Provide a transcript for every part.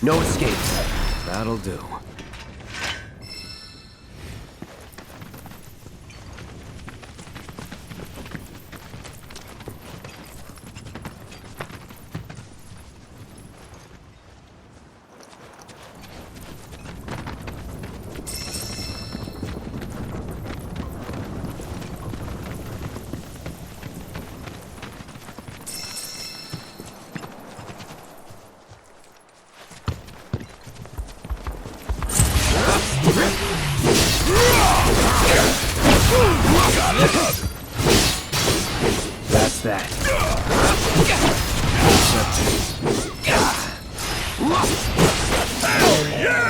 No escape. That'll do. That's that. Hell yeah!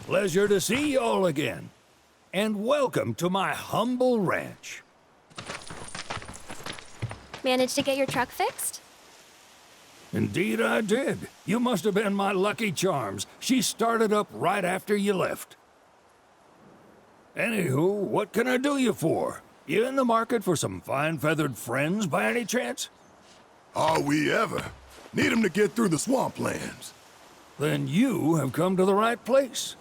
Pleasure to see y'all again. And welcome to my humble ranch. Managed to get your truck fixed? Indeed I did. You must have been my lucky charms. She started up right after you left. Anywho, what can I do you for? You in the market for some fine-feathered friends by any chance? Are we ever? Need 'em to get through the swamplands. Then you have come to the right place.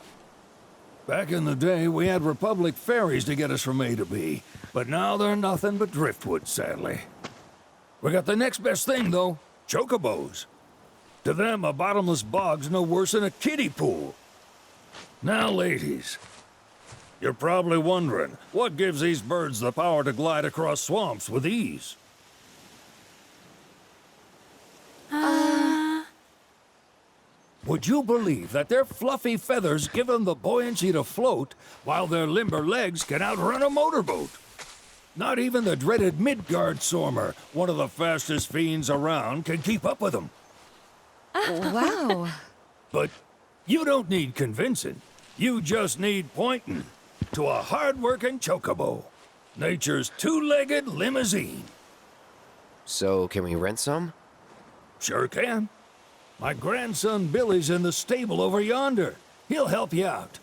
Back in the day, we had Republic ferries to get us from A to B, but now they're nothing but driftwood, sadly. We got the next best thing, though, chocobos. To them, a bottomless bog's no worse than a kiddie pool. Now, ladies, you're probably wondering, what gives these birds the power to glide across swamps with ease? Would you believe that their fluffy feathers give them the buoyancy to float, while their limber legs can outrun a motorboat? Not even the dreaded Midgard Sormer, one of the fastest fiends around, can keep up with them. Wow. But you don't need convincing. You just need pointing to a hard-working chocobo. Nature's two-legged limousine. So, can we rent some? Sure can. My grandson Billy's in the stable over yonder. He'll help you out.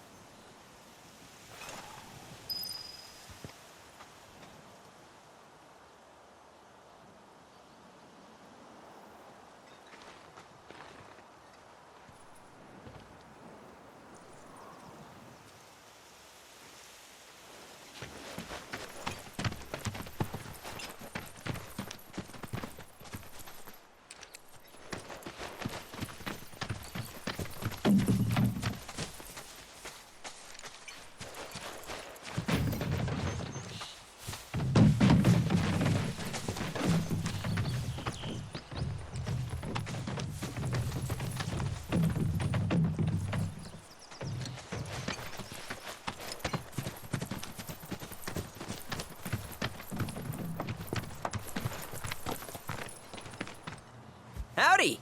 Howdy!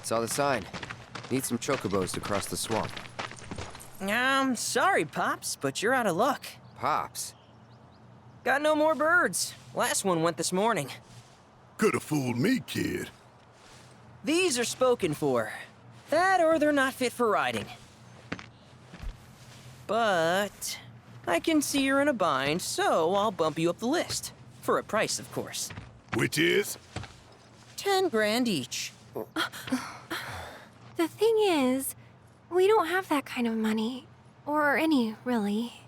Saw the sign. Need some chocobos to cross the swamp. Sorry, Pops, but you're out of luck. Pops? Got no more birds. Last one went this morning. Could have fooled me, kid. These are spoken for. That or they're not fit for riding. But I can see you're in a bind, so I'll bump you up the list. For a price, of course. Which is? 10 grand each. The thing is, we don't have that kind of money. Or any, really.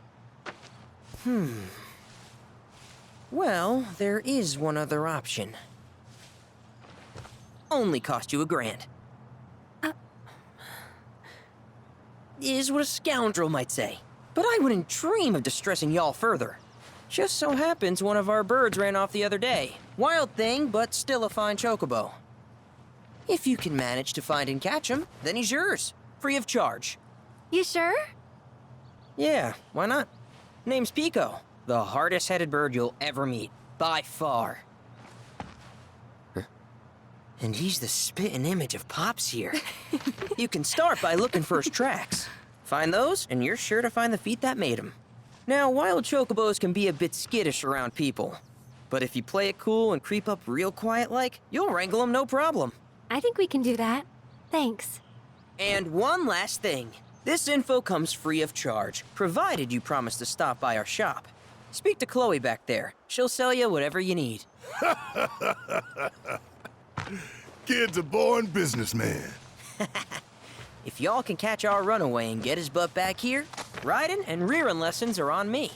Well, there is one other option. Only cost you 1 grand. Is what a scoundrel might say. But I wouldn't dream of distressing y'all further. Just so happens one of our birds ran off the other day. Wild thing, but still a fine chocobo. If you can manage to find and catch him, then he's yours. Free of charge. You sure? Yeah, why not? Name's Pico. The hardest-headed bird you'll ever meet. By far. And he's the spitting image of Pops here. You can start by looking for his tracks. Find those, and you're sure to find the feet that made him. Now, wild chocobos can be a bit skittish around people. But if you play it cool and creep up real quiet-like, you'll wrangle them no problem. I think we can do that. Thanks. And one last thing. This info comes free of charge, provided you promise to stop by our shop. Speak to Chloe back there. She'll sell you whatever you need. Kid's a born businessman. If y'all can catch our runaway and get his butt back here, riding and rearing lessons are on me.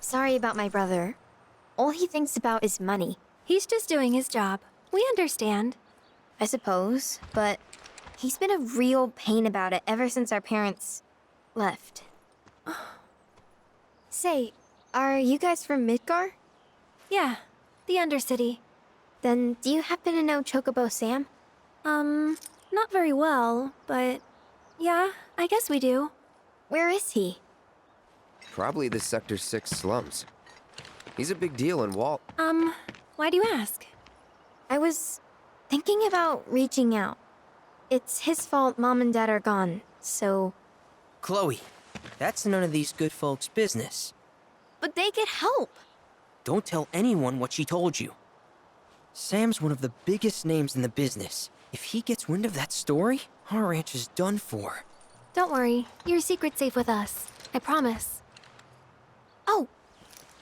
Sorry about my brother. All he thinks about is money, He's just doing his job. We understand. I suppose, but he's been a real pain about it ever since our parents left. Say, are you guys from Midgar? Yeah, the Undercity. Then do you happen to know Chocobo Sam? Not very well, but yeah, I guess we do. Where is he? Probably the Sector 6 slums. He's a big deal in Walt. Why do you ask? I was thinking about reaching out. It's his fault Mom and Dad are gone, so... Chloe, that's none of these good folks' business. But they get help! Don't tell anyone what she told you. Sam's one of the biggest names in the business. If he gets wind of that story, our ranch is done for. Don't worry, your secret's safe with us. I promise. Oh!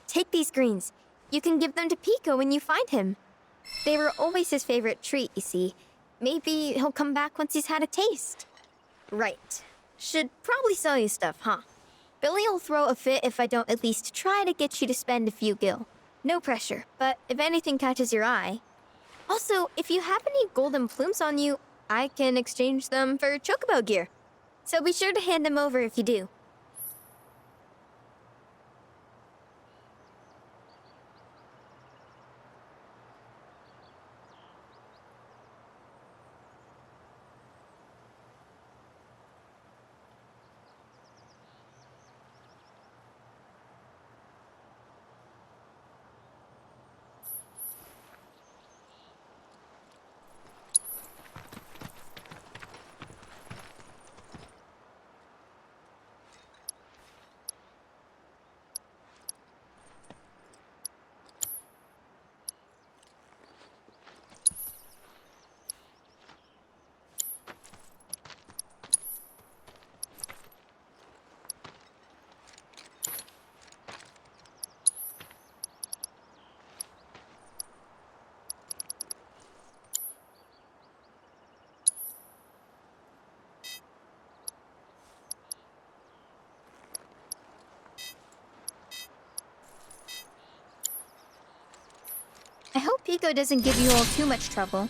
Take these greens. You can give them to Pico when you find him. They were always his favorite treat, you see. Maybe he'll come back once he's had a taste. Right. Should probably sell you stuff, huh? Billy'll throw a fit if I don't at least try to get you to spend a few gil. No pressure, but if anything catches your eye... Also, if you have any golden plumes on you, I can exchange them for chocobo gear. So be sure to hand them over if you do. hope Pico doesn't give you all too much trouble.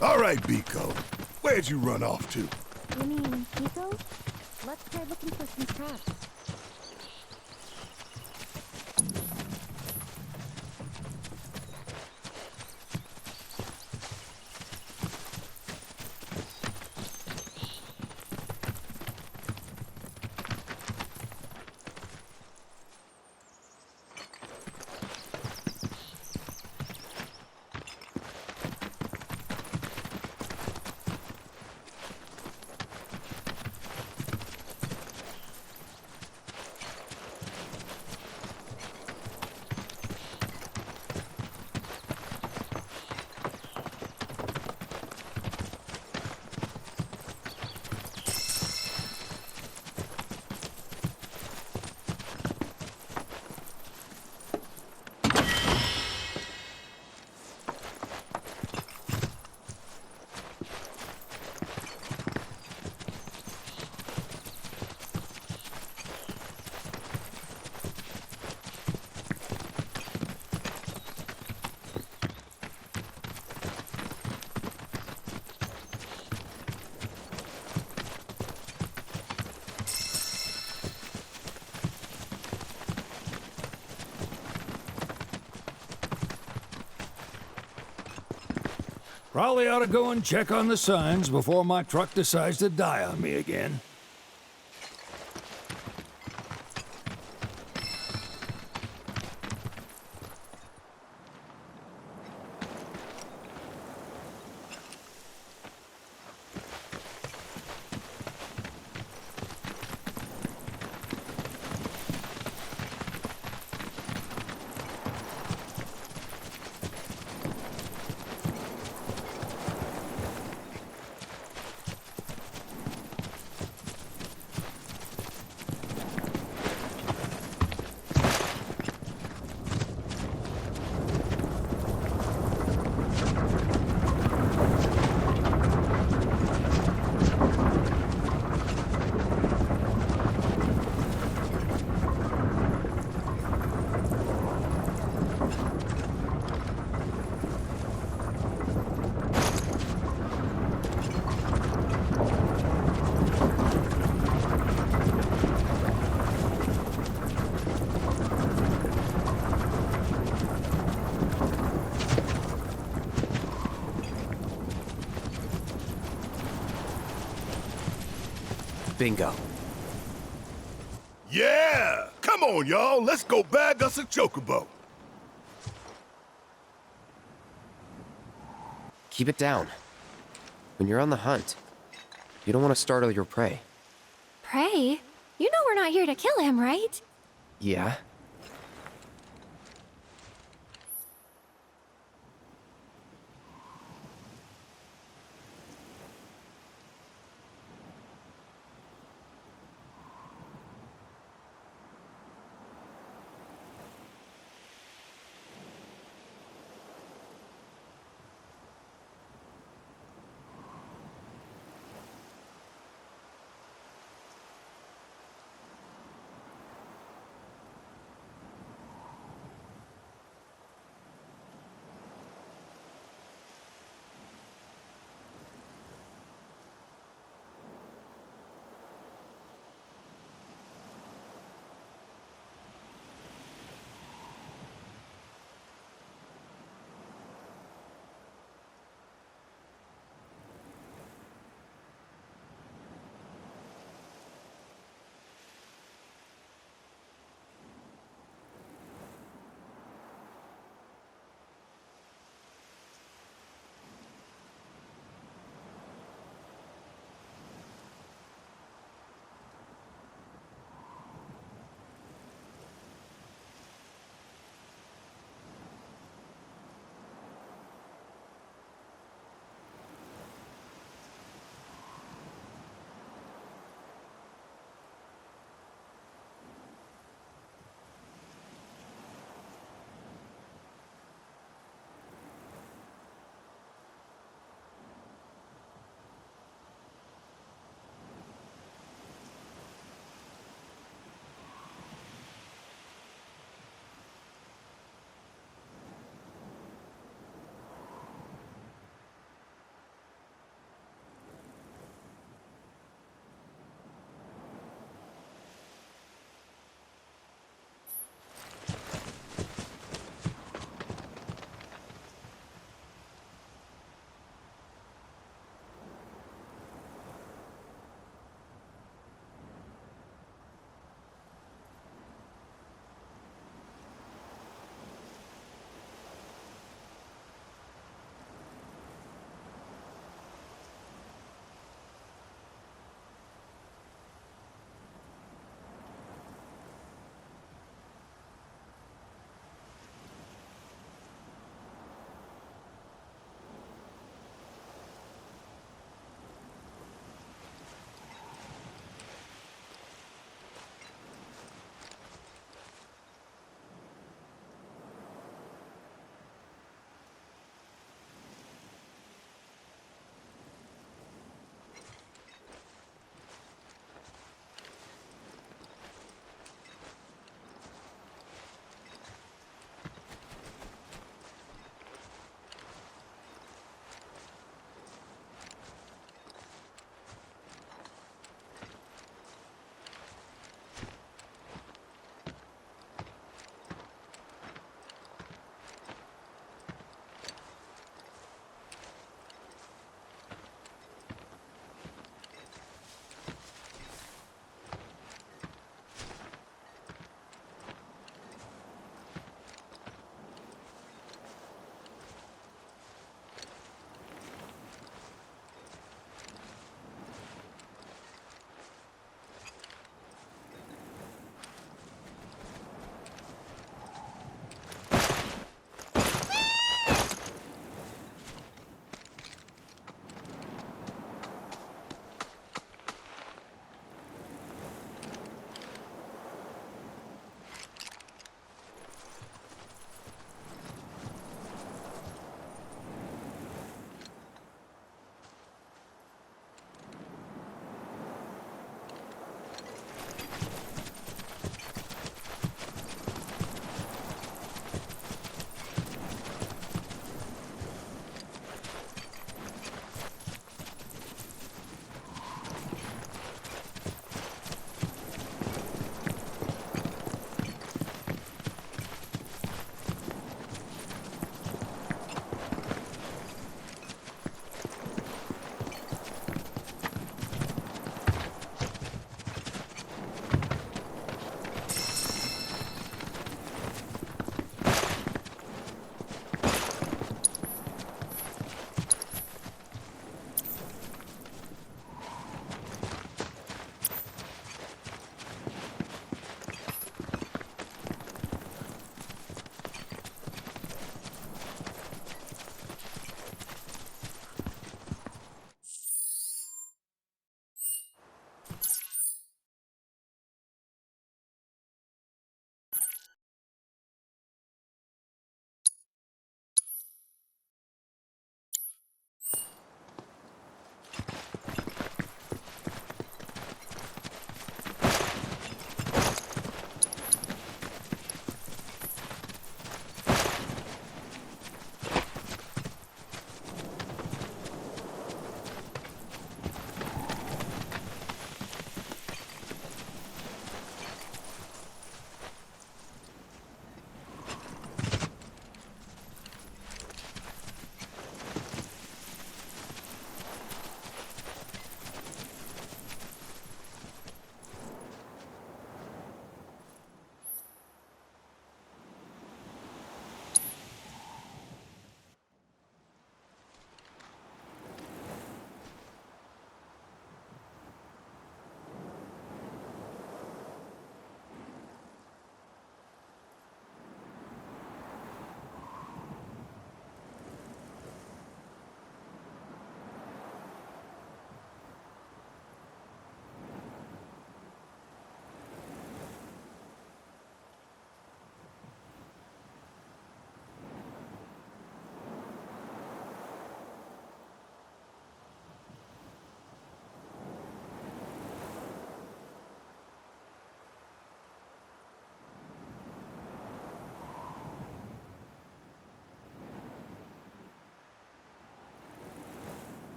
All right, Pico. Where'd you run off to? You mean Pico? Let's try looking for some traps. Probably ought to go and check on the signs before my truck decides to die on me again. Bingo. Yeah! Come on, y'all. Let's go bag us a chocobo. Keep it down. When you're on the hunt, you don't want to startle your prey. Prey? You know we're not here to kill him, right? Yeah?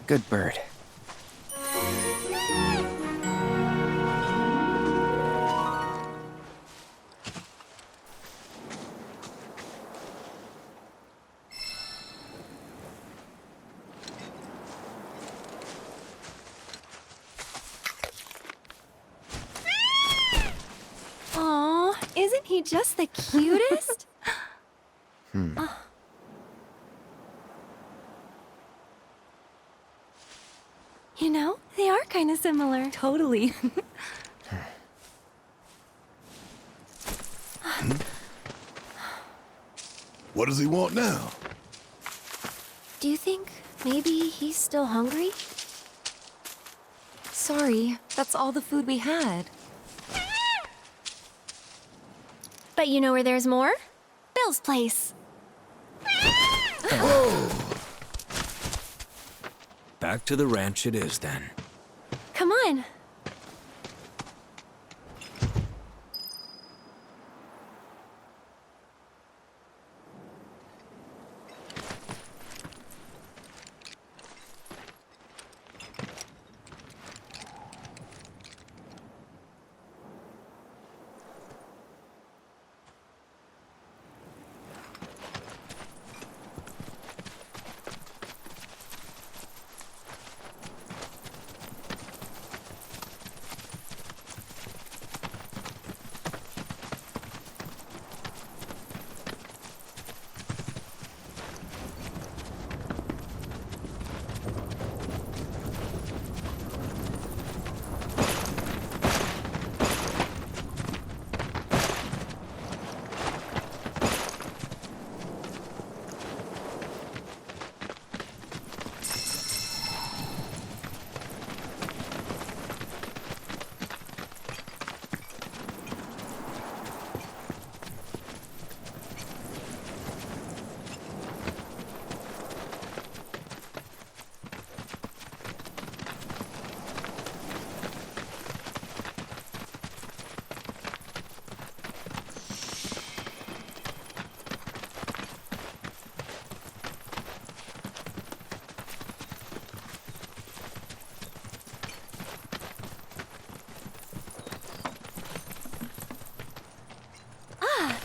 Good bird. Aw, isn't he just the cutest? You know, they are kind of similar. Totally. What does he want now? Do you think maybe he's still hungry? Sorry, that's all the food we had. But you know where there's more? Bill's place. Back to the ranch it is then. Come on.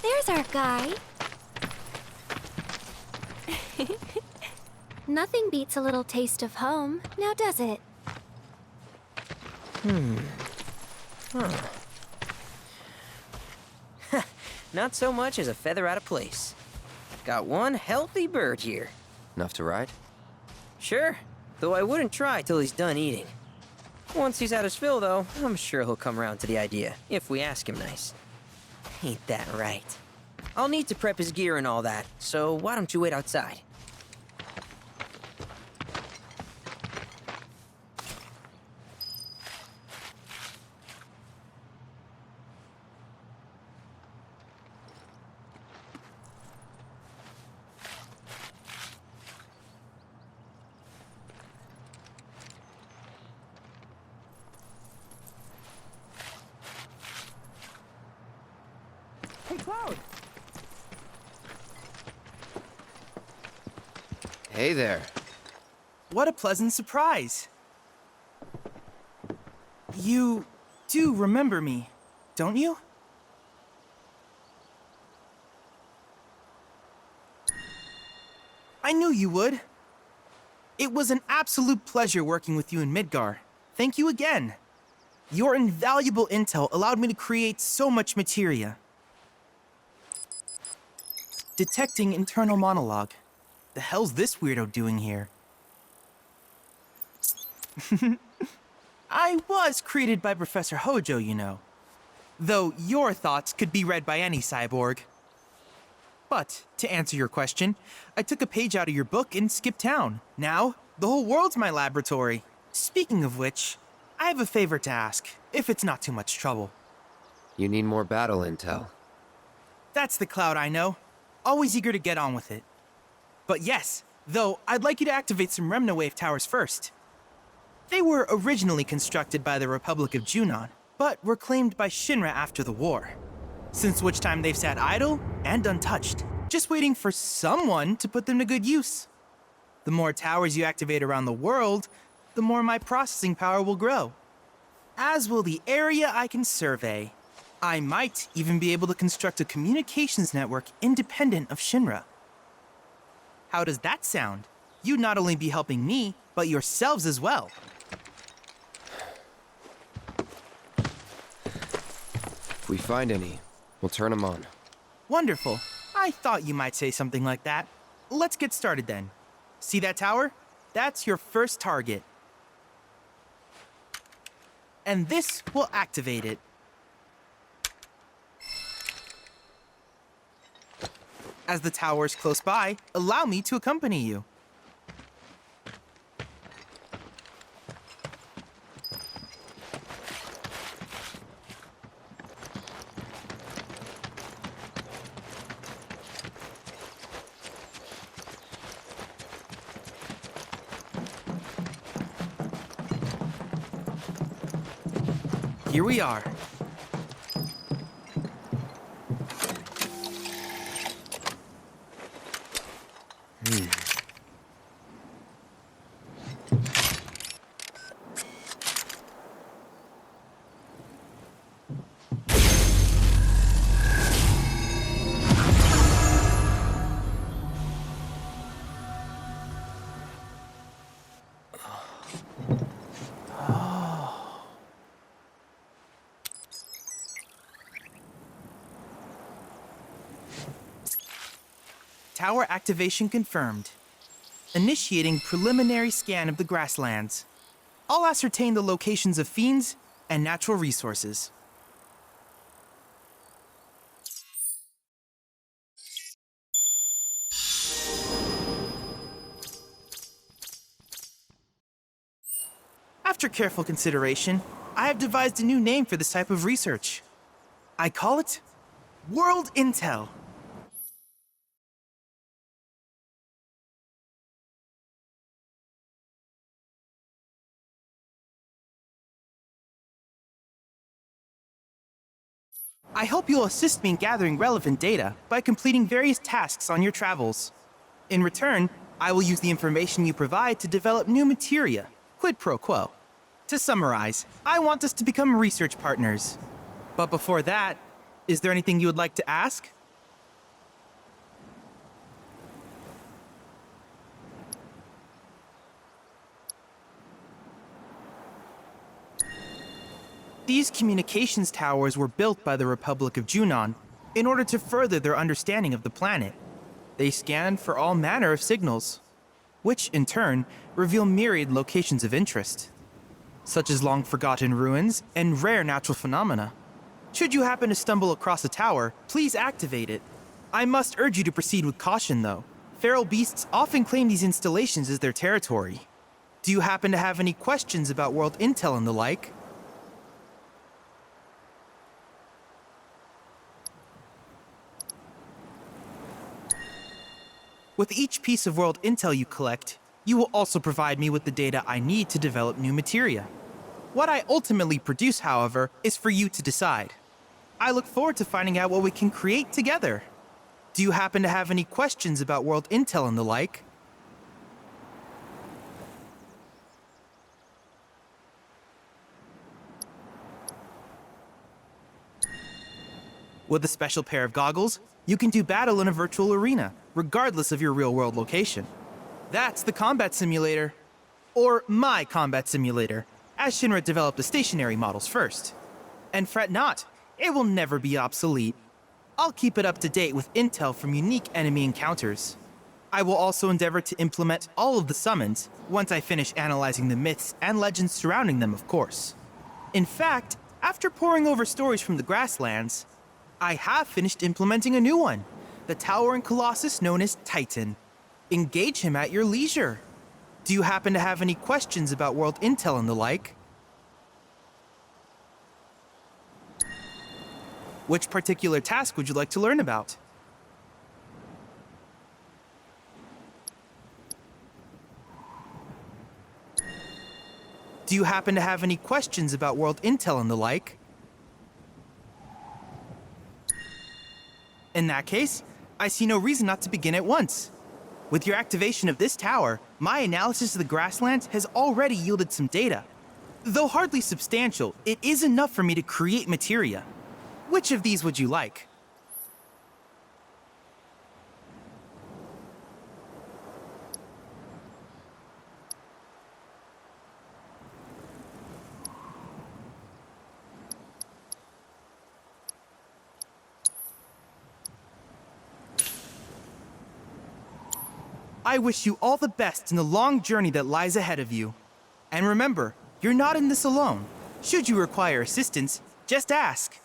There's our guy. Nothing beats a little taste of home, now does it? Not so much as a feather out of place. Got one healthy bird here. Enough to ride? Sure, though I wouldn't try till he's done eating. Once he's had his fill, though, I'm sure he'll come around to the idea, if we ask him nice. Ain't that right? I'll need to prep his gear and all that, so why don't you wait outside? Hey, Cloud! Hey there. What a pleasant surprise. You do remember me, don't you? I knew you would. It was an absolute pleasure working with you in Midgar. Thank you again. Your invaluable intel allowed me to create so much materia. Detecting internal monologue. The hell's this weirdo doing here? I was created by Professor Hojo, you know. Though your thoughts could be read by any cyborg. But, to answer your question, I took a page out of your book and skipped town. Now, the whole world's my laboratory. Speaking of which, I have a favor to ask, if it's not too much trouble. You need more battle intel. That's the Cloud I know. Always eager to get on with it. But yes, though, I'd like you to activate some Remnawave towers first. They were originally constructed by the Republic of Junon, but were claimed by Shinra after the war. Since which time they've sat idle and untouched. Just waiting for someone to put them to good use. The more towers you activate around the world, the more my processing power will grow. As will the area I can survey. I might even be able to construct a communications network independent of Shinra. How does that sound? You'd not only be helping me, but yourselves as well. If we find any, we'll turn them on. Wonderful. I thought you might say something like that. Let's get started then. See that tower? That's your first target. And this will activate it. As the tower is close by, allow me to accompany you. Here we are. Tower activation confirmed. Initiating preliminary scan of the grasslands. I'll ascertain the locations of fiends and natural resources. After careful consideration, I have devised a new name for this type of research. I call it World Intel. I hope you'll assist me in gathering relevant data by completing various tasks on your travels. In return, I will use the information you provide to develop new materia, quid pro quo. To summarize, I want us to become research partners. But before that, is there anything you would like to ask? These communications towers were built by the Republic of Junon in order to further their understanding of the planet. They scan for all manner of signals, which in turn reveal myriad locations of interest, such as long-forgotten ruins and rare natural phenomena. Should you happen to stumble across a tower, please activate it. I must urge you to proceed with caution, though. Feral beasts often claim these installations as their territory. Do you happen to have any questions about world intel and the like? With each piece of world intel you collect, you will also provide me with the data I need to develop new materia. What I ultimately produce, however, is for you to decide. I look forward to finding out what we can create together. Do you happen to have any questions about world intel and the like? With a special pair of goggles, you can do battle in a virtual arena, regardless of your real-world location. That's the combat simulator. Or my combat simulator, as Shinra developed the stationary models first. And fret not, it will never be obsolete. I'll keep it up to date with intel from unique enemy encounters. I will also endeavor to implement all of the summons, once I finish analyzing the myths and legends surrounding them, of course. In fact, after poring over stories from the grasslands, I have finished implementing a new one, the towering colossus known as Titan. Engage him at your leisure. Do you happen to have any questions about world intel and the like? Which particular task would you like to learn about? Do you happen to have any questions about world intel and the like? In that case, I see no reason not to begin at once. With your activation of this tower, my analysis of the grasslands has already yielded some data. Though hardly substantial, it is enough for me to create materia. Which of these would you like? I wish you all the best in the long journey that lies ahead of you. And remember, you're not in this alone. Should you require assistance, just ask.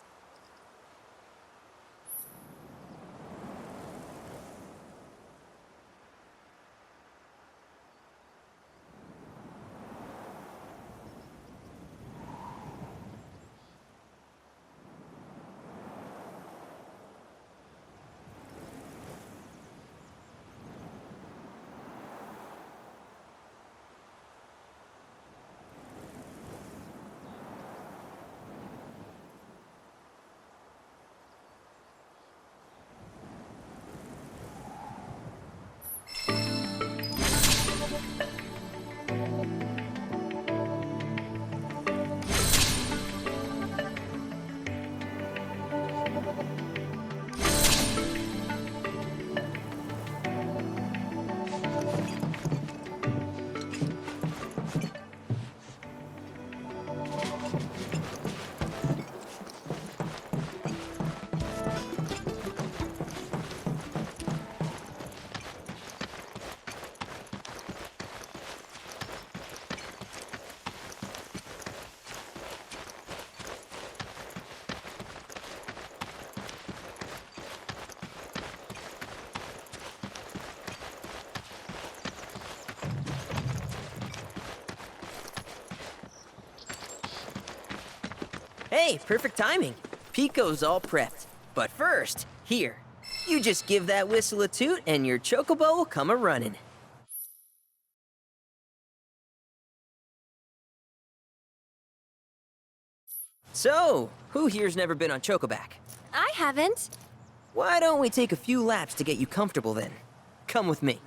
Hey, perfect timing. Pico's all prepped. But first, here, you just give that whistle a toot and your chocobo will come a-running. So, who here's never been on Chocoback? I haven't. Why don't we take a few laps to get you comfortable then? Come with me.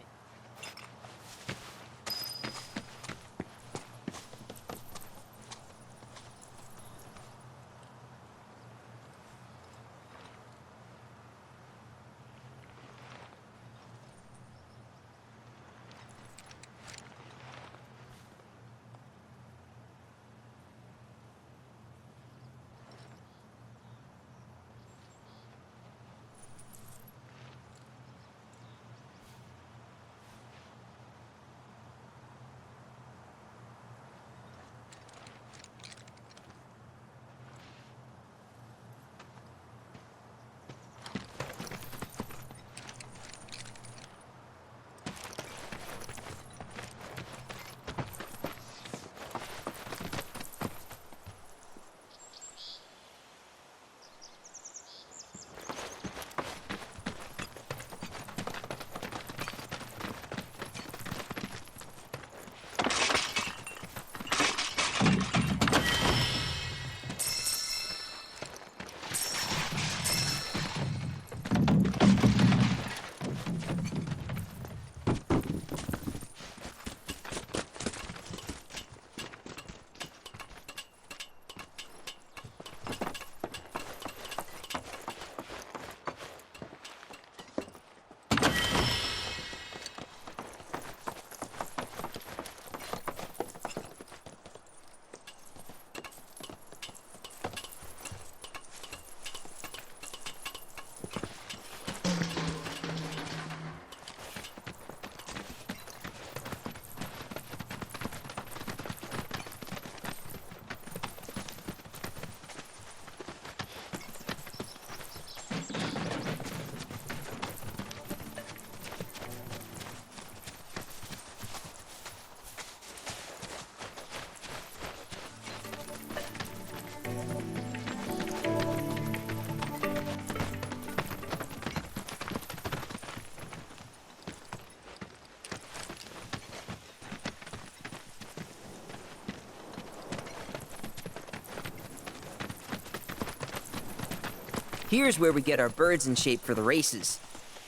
Here's where we get our birds in shape for the races.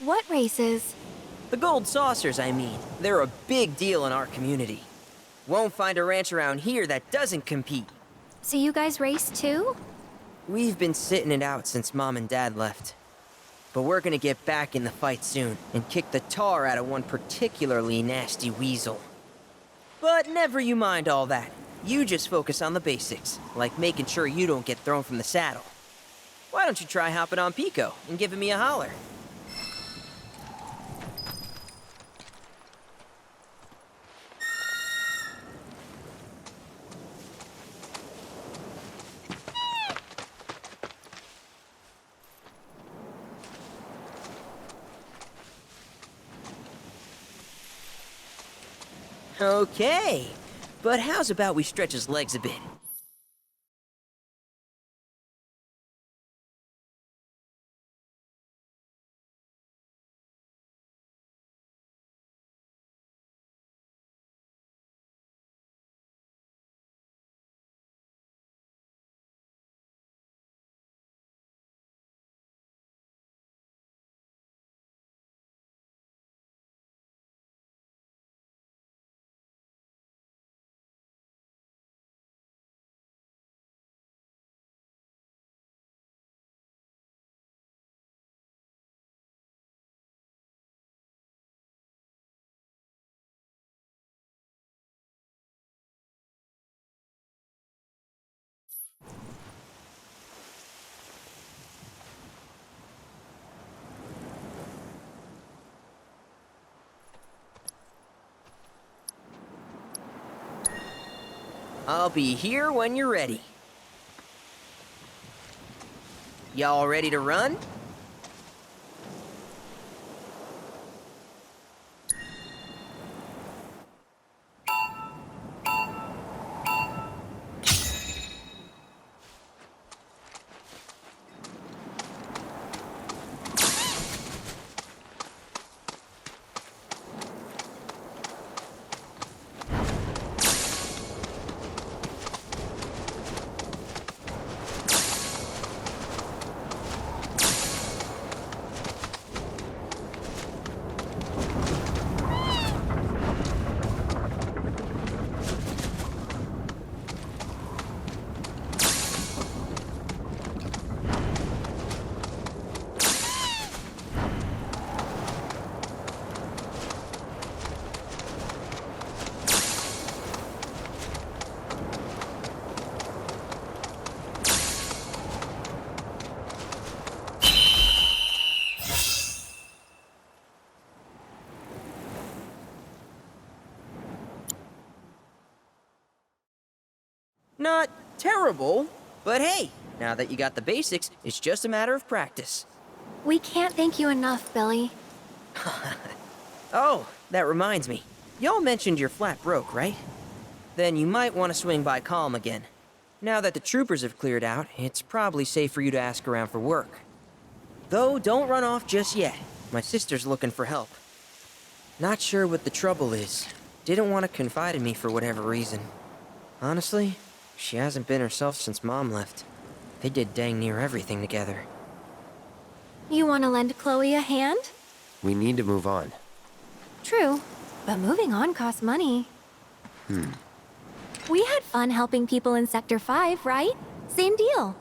What races? The gold saucers, I mean. They're a big deal in our community. Won't find a ranch around here that doesn't compete. So you guys race too? We've been sitting it out since Mom and Dad left. But we're gonna get back in the fight soon and kick the tar out of one particularly nasty weasel. But never you mind all that. You just focus on the basics, like making sure you don't get thrown from the saddle. Why don't you try hopping on Pico and giving me a holler? Okay, but how's about we stretch his legs a bit? I'll be here when you're ready. Y'all ready to run? Not terrible, but hey, now that you got the basics, it's just a matter of practice. We can't thank you enough, Billy. Oh, that reminds me. Y'all mentioned your flat broke, right? Then you might want to swing by Calm again. Now that the troopers have cleared out, it's probably safe for you to ask around for work. Though, don't run off just yet. My sister's looking for help. Not sure what the trouble is. Didn't want to confide in me for whatever reason. Honestly, she hasn't been herself since Mom left. They did dang near everything together. You want to lend Chloe a hand? We need to move on. True, but moving on costs money. We had fun helping people in Sector 5, right? Same deal.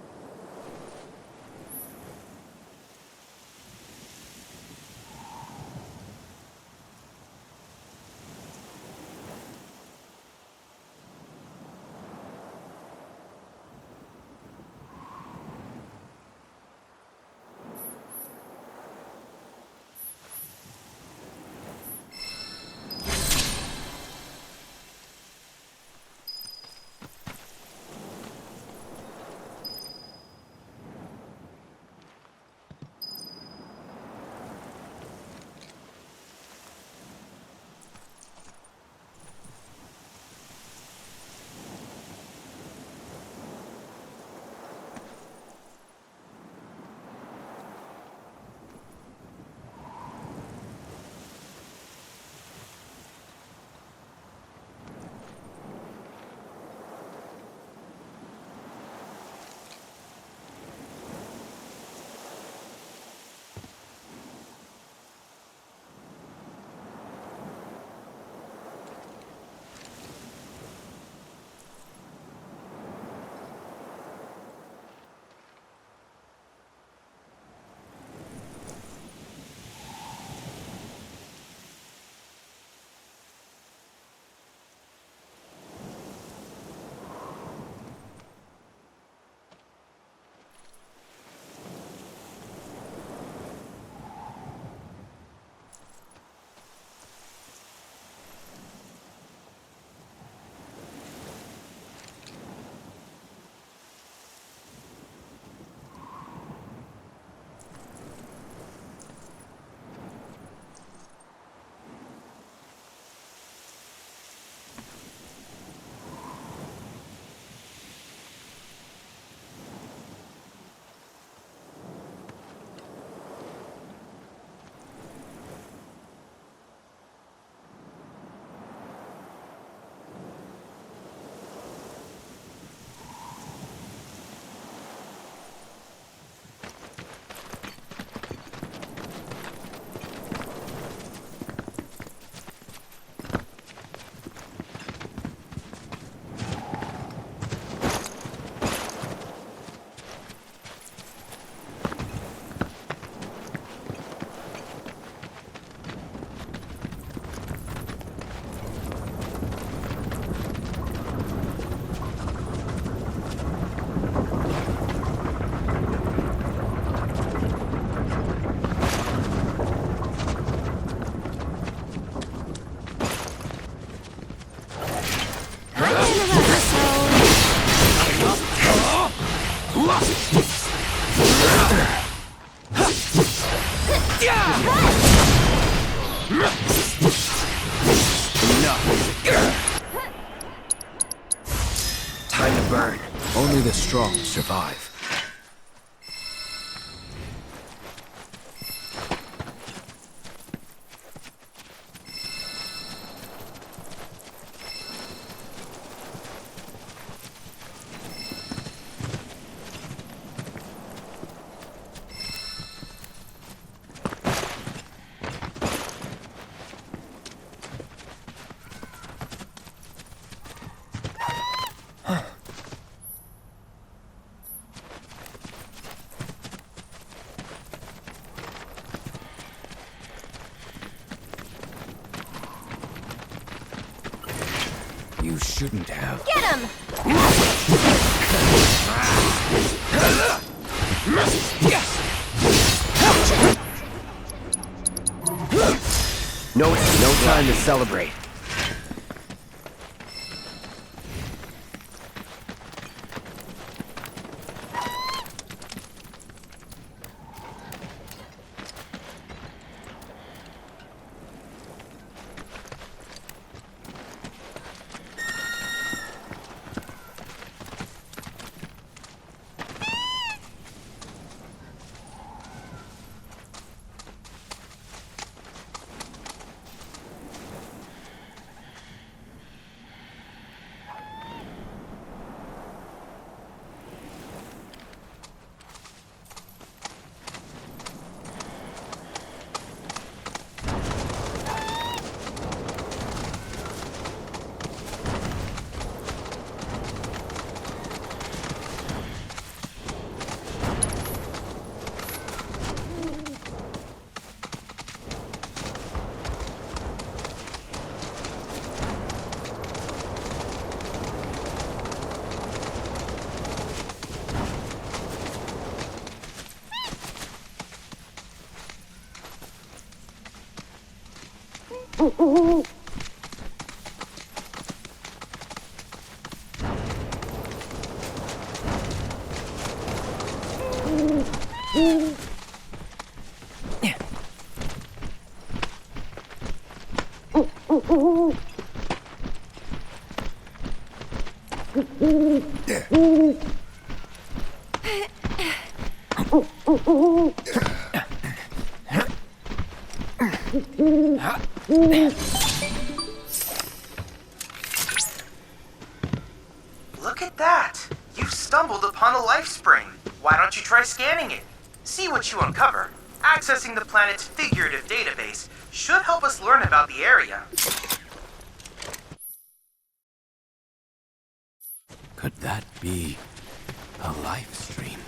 Time to burn. Only the strong survive. You shouldn't have. Get him! No time to celebrate. Look at that! You've stumbled upon a life spring. Why don't you try scanning it? See what you uncover. Accessing the planet's figurative database should help us learn about the area. Could that be a live stream?